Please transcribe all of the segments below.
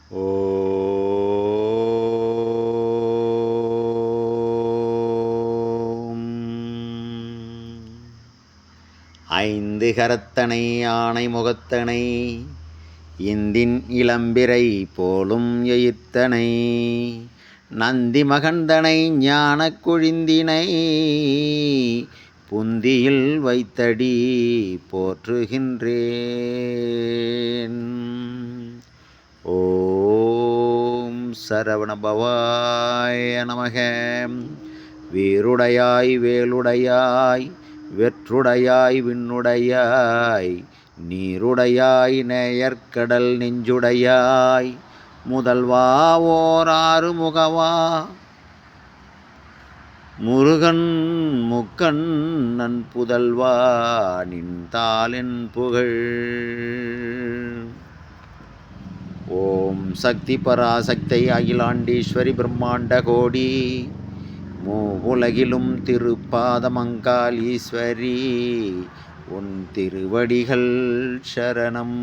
ஓம் ஐந்து கரத்தனை ஆணை முகத்தனை இந்தின் இளம்பிறை போலும் எயிர்த்தனை நந்தி மகந்தனை ஞான குழிந்தினை புந்தியில் வைத்தடி போற்றுகின்றேன். ஓம் சரவணபவாய நமக. வீருடையாய் வேலுடையாய் வெற்றுடையாய் விண்ணுடையாய் நீருடையாய் நேயற்கடல் நெஞ்சுடையாய் முதல்வா ஓர் ஆறுமுகவா முருகன் முக்கண்ணன் புதல்வா நின்றாலின் புகழ். ஓம் சக்தி பராசக்தி அகிலாண்டீஸ்வரி பிரம்மாண்ட கோடி மூவுலகிலும் திருப்பாதமங்காளீஸ்வரி உன் திருவடிகள் சரணம்.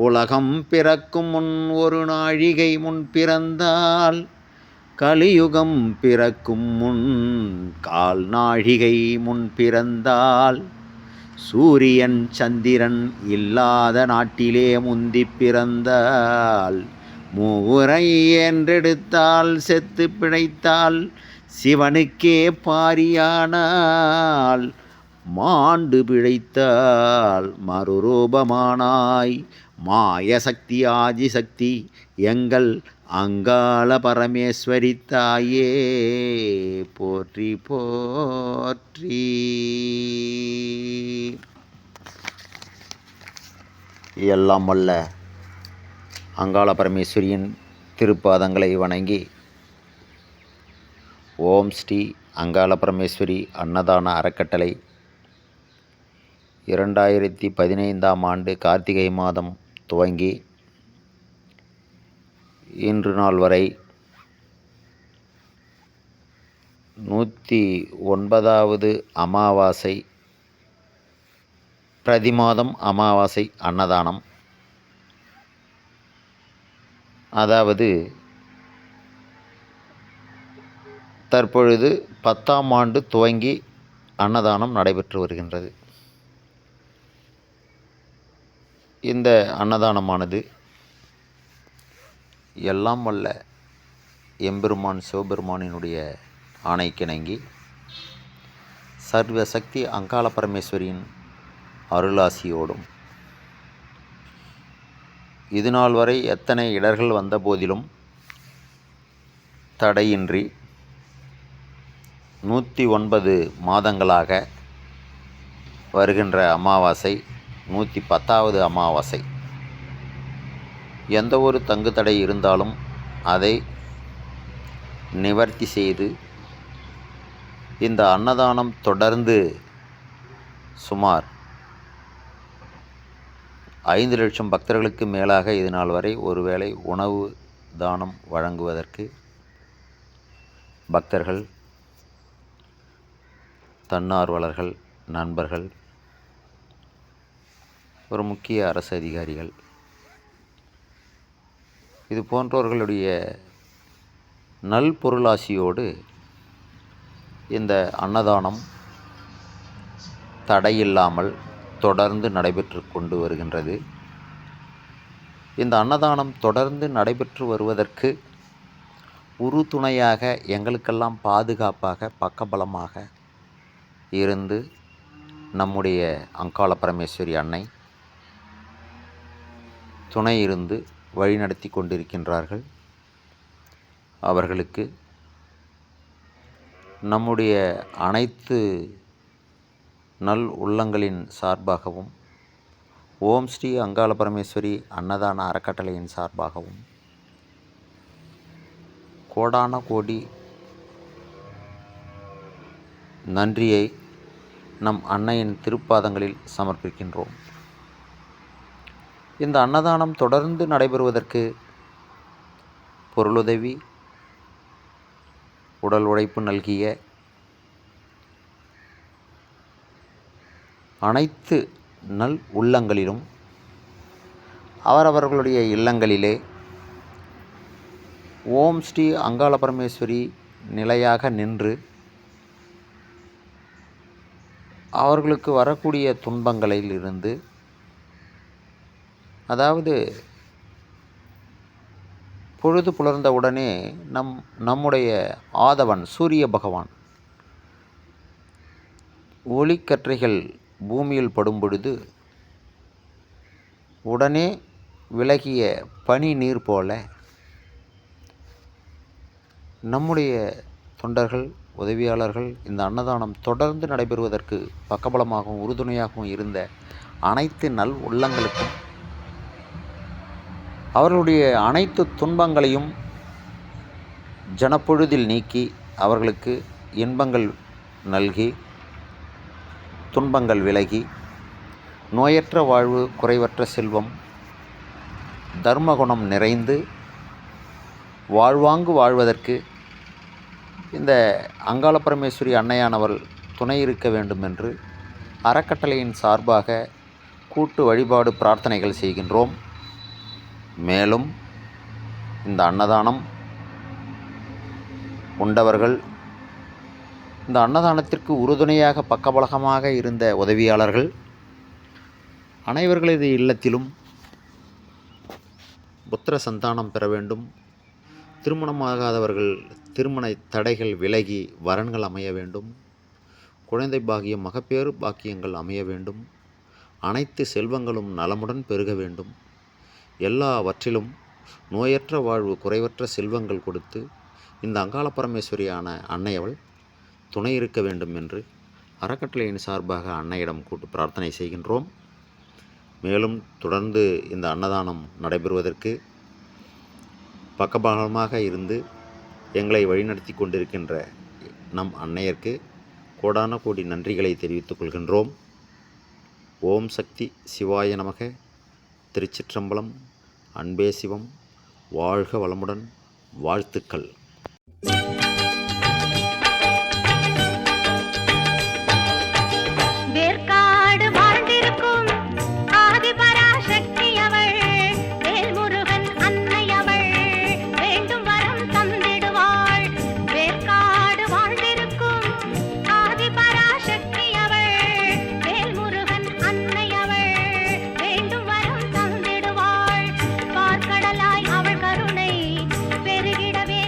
உலகம் பிறக்கும் முன் ஒரு நாழிகை முன் பிறந்தால் கலியுகம் பிறக்கும் முன் கால் நாழிகை முன் பிறந்தால் சூரியன் சந்திரன் இல்லாத நாட்டிலே முந்தி பிறந்தால் மூவுரை என்றெடுத்தால் செத்து பிழைத்தால் சிவனுக்கே பாரியானால் மாண்டு பிழைத்தால் மறுரூபமானாய் மாயசக்தி ஆதிசக்தி எங்கள் அங்காள பரமேஸ்வரி தாயே போற்றி போற்றி. எல்லாம் வல்ல அங்காள பரமேஸ்வரியின் திருப்பாதங்களை வணங்கி ஓம் ஸ்ரீ அங்காள பரமேஸ்வரி அன்னதான அறக்கட்டளை 2015ஆம் ஆண்டு கார்த்திகை மாதம் துவங்கி இன்று நாள் வரை 109வது அமாவாசை பிரதி மாதம் அமாவாசை அன்னதானம், அதாவது தற்பொழுது 10ஆம் ஆண்டு துவங்கி அன்னதானம் நடைபெற்று வருகின்றது. இந்த அன்னதானமானது எல்லாம் வல்ல எம்பெருமான் சிவபெருமானினுடைய ஆணைக்கிணங்கி சர்வசக்தி அங்காள பரமேஸ்வரியின் அருளாசியோடும் இதுநாள் வரை எத்தனை இடர்கள் வந்த போதிலும் தடையின்றி 109 மாதங்களாக வருகின்ற அமாவாசை 110வது அமாவாசை. எந்த ஒரு தங்கு தடை இருந்தாலும் அதை நிவர்த்தி செய்து இந்த அன்னதானம் தொடர்ந்து சுமார் 5 லட்சம் பக்தர்களுக்கு மேலாக இது நாள் வரை ஒருவேளை உணவு தானம் வழங்குவதற்கு பக்தர்கள், தன்னார்வலர்கள், நண்பர்கள், ஒரு முக்கிய அரசு அதிகாரிகள் இது போன்றவர்களுடைய நல்பொருளாசியோடு இந்த அன்னதானம் தடையில்லாமல் தொடர்ந்து நடைபெற்று கொண்டு வருகின்றது. இந்த அன்னதானம் தொடர்ந்து நடைபெற்று வருவதற்கு உறுதுணையாக எங்களுக்கெல்லாம் பாதுகாப்பாக பக்கபலமாக இருந்து நம்முடைய அங்காள பரமேஸ்வரி அன்னை துணை இருந்து வழிநடத்தி கொண்டிருக்கின்றார்கள். அவர்களுக்கு நம்முடைய அனைத்து நல் உள்ளங்களின் சார்பாகவும் ஓம் ஸ்ரீ அங்காள பரமேஸ்வரி அன்னதான அறக்கட்டளையின் சார்பாகவும் கோடான கோடி நன்றியை நம் அன்னையின் திருப்பாதங்களில் சமர்ப்பிக்கின்றோம். இந்த அன்னதானம் தொடர்ந்து நடைபெறுவதற்கு பொருளுதவி, உடல் உழைப்பு நல்கிய அனைத்து நல் உள்ளங்களிலும் அவரவர்களுடைய இல்லங்களிலே ஓம் ஸ்ரீ அங்காள பரமேஸ்வரி நிலையாக நின்று அவர்களுக்கு வரக்கூடிய துன்பங்களில் இருந்து, அதாவது பொழுது புலர்ந்தவுடனே நம்முடைய ஆதவன் சூரிய பகவான் ஒளிக்கற்றைகள் பூமியில் படும் பொழுது உடனே விலகிய பனி நீர் போல நம்முடைய தொண்டர்கள், உதவியாளர்கள் இந்த அன்னதானம் தொடர்ந்து நடைபெறுவதற்கு பக்கபலமாகவும் உறுதுணையாகவும் இருந்த அனைத்து நல் உள்ளங்களுக்கும் அவர்களுடைய அனைத்து துன்பங்களையும் ஜனப்பொழுதில் நீக்கி அவர்களுக்கு இன்பங்கள் நல்கி துன்பங்கள் விலகி நோயற்ற வாழ்வு, குறைவற்ற செல்வம், தர்மகுணம் நிறைந்து வாழ்வாங்கு வாழ்வதற்கு இந்த அங்காள பரமேஸ்வரி அன்னையானவள் துணை இருக்க வேண்டும் என்று அறக்கட்டளையின் சார்பாக கூட்டு வழிபாடு பிரார்த்தனைகள் செய்கின்றோம். மேலும் இந்த அன்னதானம் உண்டவர்கள், இந்த அன்னதானத்திற்கு உறுதுணையாக பக்கபலகமாக இருந்த உதவியாளர்கள் அனைவர்களது இல்லத்திலும் புத்திர சந்தானம் பெற வேண்டும், திருமணமாகாதவர்கள் திருமண தடைகள் விலகி வரன்கள் அமைய வேண்டும், குழந்தை பாக்கியம், மகப்பேறு பாக்கியங்கள் அமைய வேண்டும், அனைத்து செல்வங்களும் நலமுடன் பெருக வேண்டும், எல்லாவற்றிலும் நோயற்ற வாழ்வு, குறைவற்ற செல்வங்கள் கொடுத்து இந்த அங்காள பரமேஸ்வரியான அன்னையவள் துணை இருக்க வேண்டும் என்று அறக்கட்டளையின் சார்பாக அன்னையிடம் கூட்டு பிரார்த்தனை செய்கின்றோம். மேலும் தொடர்ந்து இந்த அன்னதானம் நடைபெறுவதற்கு பக்கபலமாக இருந்து எங்களை வழிநடத்தி கொண்டிருக்கின்ற நம் அன்னையருக்கு கோடான கோடி நன்றிகளை தெரிவித்துக் கொள்கின்றோம். ஓம் சக்தி சிவாய நமக. திருச்சிற்றம்பலம். அன்பே சிவம். வாழ்க வளமுடன். வாழ்த்துக்கள். பெருகிடவே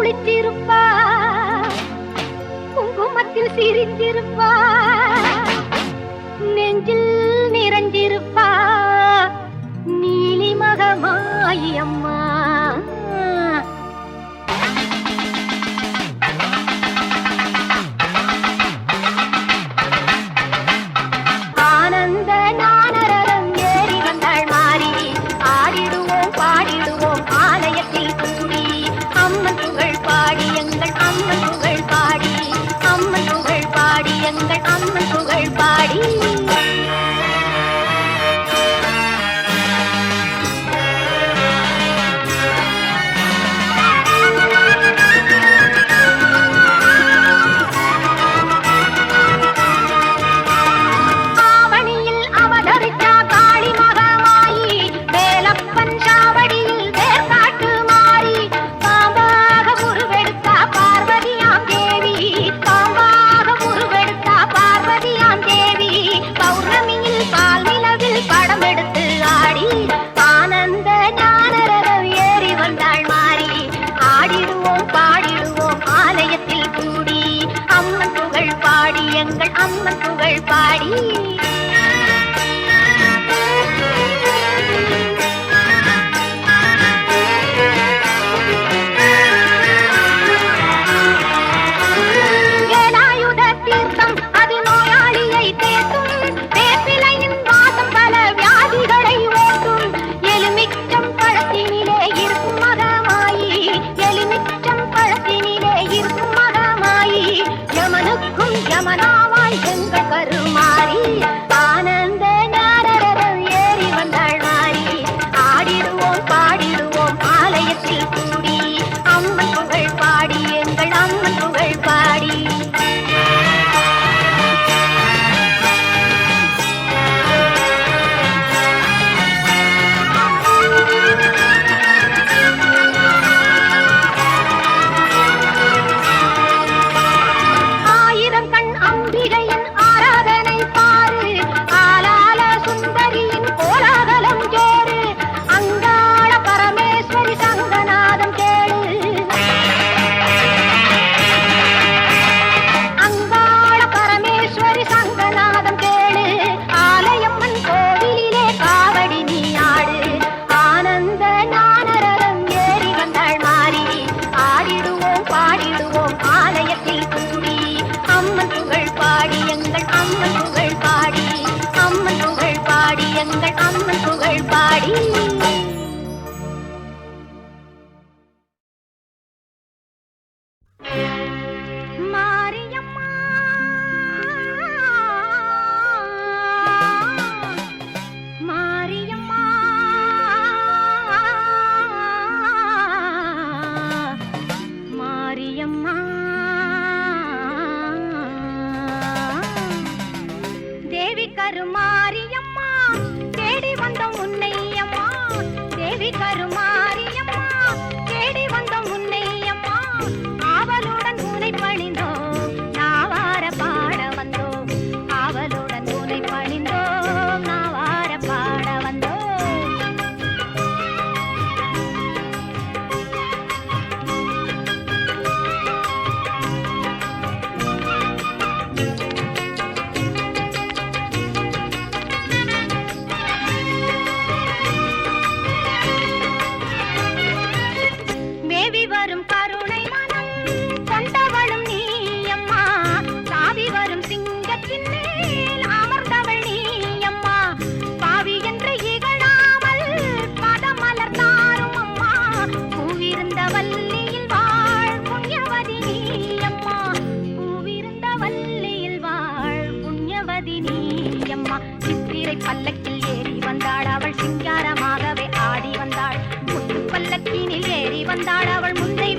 குளிச்சிருப்பா, குங்குமத்தில் சிரிச்சிருப்பா, நெஞ்சில் நிறைஞ்சிருப்பா நீலி மகமாயி அம்மா. ஆனந்த நானரரம் ஏறி வந்தாள் மாறி, ஆடிடுவோம் பாடிடுவோம் ஆலயத்தில் கூடி, அம்மன் புகழ் பாடி எங்கள் அம்மன் புகழ் பாடி, அம்மன் புகழ் பாடி எங்கள் அம்மன் புகழ் பாடி. எங்கள் அம்மன் புகழ் பாடி. வேலாயுத தீர்த்தம் அது நோயாளியை தேற்றும், வேப்பிலையின் வாசம் பல வியாதிகளை ஓட்டும், எலுமிச்சம் பழத்தினிலே இருக்கும் மகமாயி, எலுமிச்சம் பழத்தினிலே இருக்கும் மகமாயி, யமனுக்கும் யமனாவாய் எங்கள் கருமாறி. ஆனந்த ஞானரதம் ஏறி வந்தாள் மாறி, ஆடிடுவோம் பாடிடுவோம் ஆலயத்தில் கூடி, அம்மன் புகழ் பாடி எங்கள் அம்மன் புகழ் பாடி. கருமாரியம்மா தேடி வந்தோம் உன்னை அம்மா, தேவி கருமாரியம்மா தேடி வந்தோம் உன்னை அம்மா, ஆவலுடன் உன்னை பணிந்தோம் நாவார பாட வந்தோம், ஆவலுடன் உன்னை பணிந்தோம் நாவார பாட வந்தோம். வரும் கருணை மனம் கொண்டவளும் நீ அம்மா, சாவி வரும் சிங்கத்தின் மேல் அமர்ந்தவள் நீ அம்மா, பாவி என்று இகழாமல் பதமலர் தாரும் அம்மா, பூவிருந்த வல்லியில் வாழ் புண்ணியவதி நீ அம்மா, பூவிருந்த வல்லியில் வாழ் புண்ணியவதி நீ அம்மா. சித்திரை பல்லக்கில் ஏறி வந்தாள் அவள் சிங்காரமாகவே ஆடி வந்தாள், முத்து பல்லக்கினில் ஏறி வந்தாள் அவள் முந்தை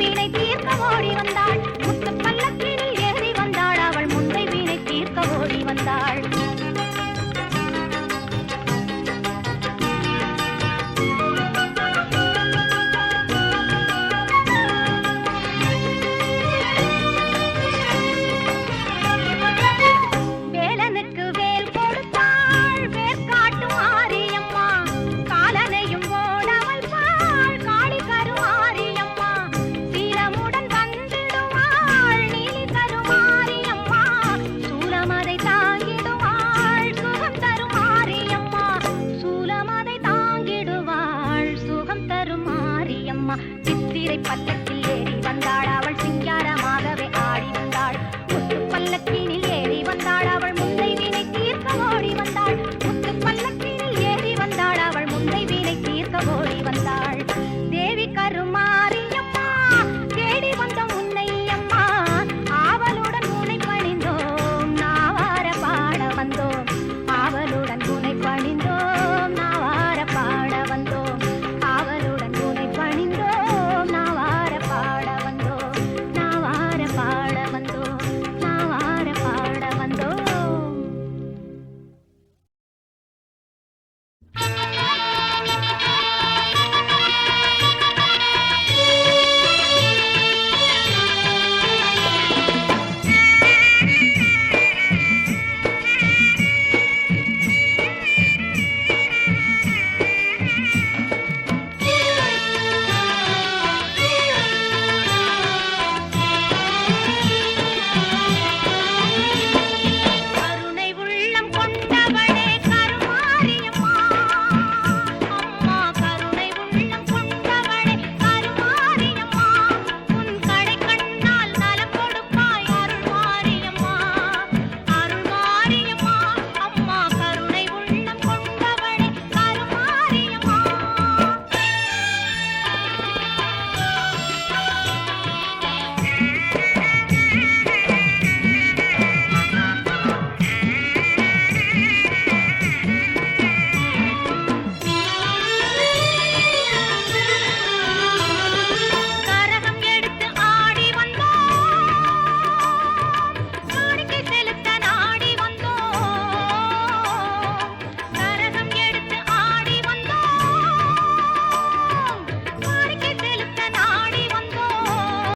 மாரியம்மா சித்திரை பல்லக்கில்